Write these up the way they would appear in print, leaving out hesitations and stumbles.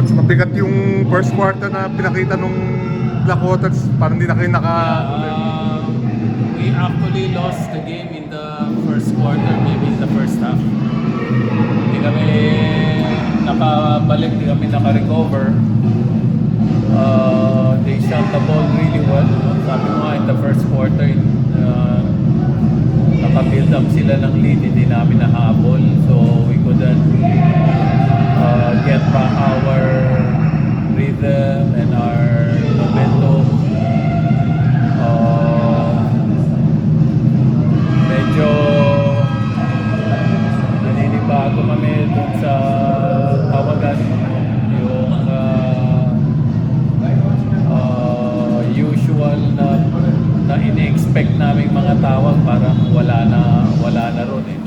Coach, mabigat yung first quarter na pinakita nung Blackwater. Parang hindi na kayo We actually lost the game in the first quarter, maybe in the first half. Hindi kami nakabalik, hindi kami naka-recover. They shot the ball really well. Sabi mo nga, in the first quarter, naka-build up sila ng lead, hindi namin nahabol. So we couldn't get back our rhythm and our momentum. Medyo naninibago kami dun sa tawagan, yung usual na ini-expect naming mga tawag, parang wala na ron eh.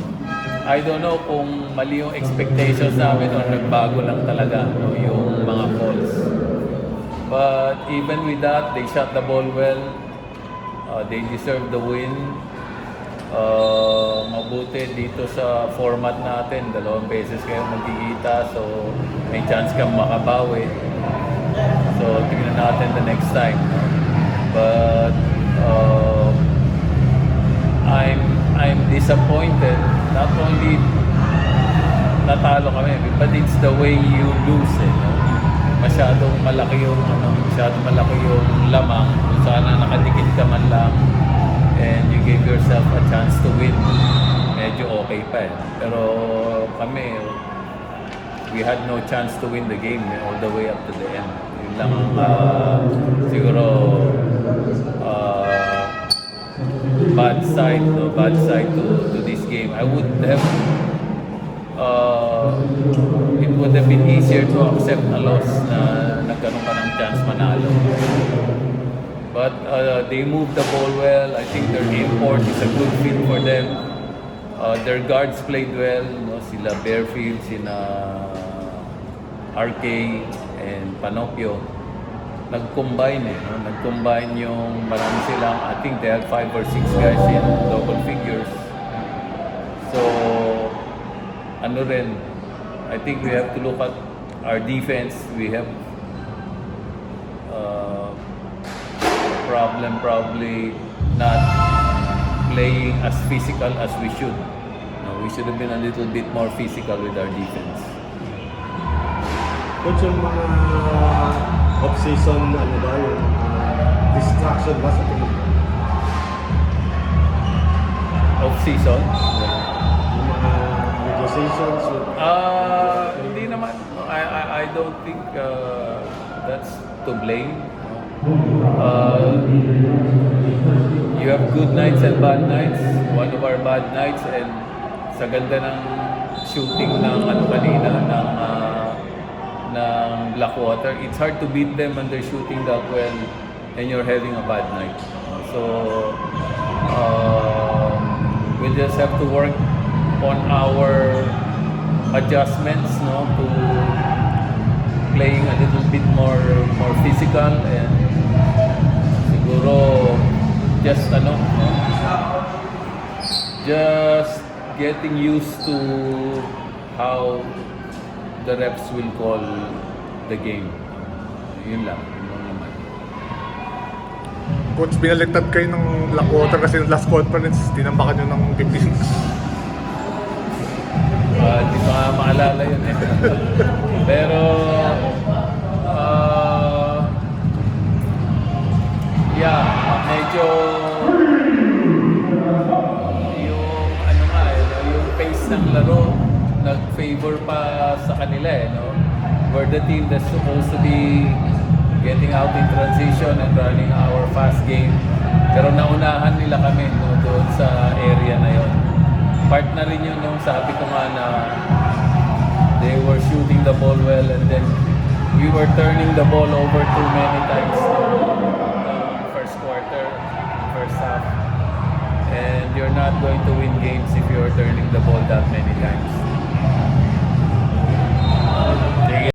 I don't know kung mali yung expectations namin or nagbago lang talaga yung mga calls. But even with that, they shot the ball well. They deserve the win. Mabuti dito sa format natin, 2 beses kayo magkikita, so may chance kang makabawi. So tingnan natin the next time. But I'm disappointed. Not only natalo kami, but it's the way you lose it. Masyadong malaki yung lamang. Kung sana nakadikit ka man lang and you gave yourself a chance to win, medyo okay pa eh. Pero kami, we had no chance to win the game all the way up to the end. Yun lang siguro bad side to this game. I would have it would have been easier to accept a loss na nagkaroon ka ng chance manalo. But they moved the ball well. I think their import is a good fit for them. Their guards played well, sila Bearfield, sila RK and Panopio. Nag-combine nag-combine yung marami silang, I think they had 5 or 6 guys in double figures. So ano rin, I think we have to look at our defense. We have problem probably not playing as physical as we should. We should have been a little bit more physical with our defense. Coach, yung mga off-season, ano ba, yung distraction ba sa tingin? Off-season? Yung mga negotiations? Hindi naman. I don't think that's to blame. You have good nights and bad nights. One of our bad nights, and sa ganda ng shooting ng kanina ng Blackwater, it's hard to beat them when they're shooting that well and you're having a bad night. So we just have to work on our adjustments, to playing a little bit more physical, and siguro just just getting used to how the refs will call the game. Yun lang naman. Coach, binaligtad kayo ng Blackwater kasi yung last conference, tinambakan nyo ng 56. Hindi ko nga maalala yun eh. Pero medyo yung pace ng laro nag-favor pa sa kanila We're the team that's supposed to be getting out in transition and running our fast game. Pero naunahan nila kami doon sa area na yon. Part na rin yun sabi ko nga na they were shooting the ball well, and then we were turning the ball over too many times first quarter, first half. And you're not going to win games if you're turning the ball that many times.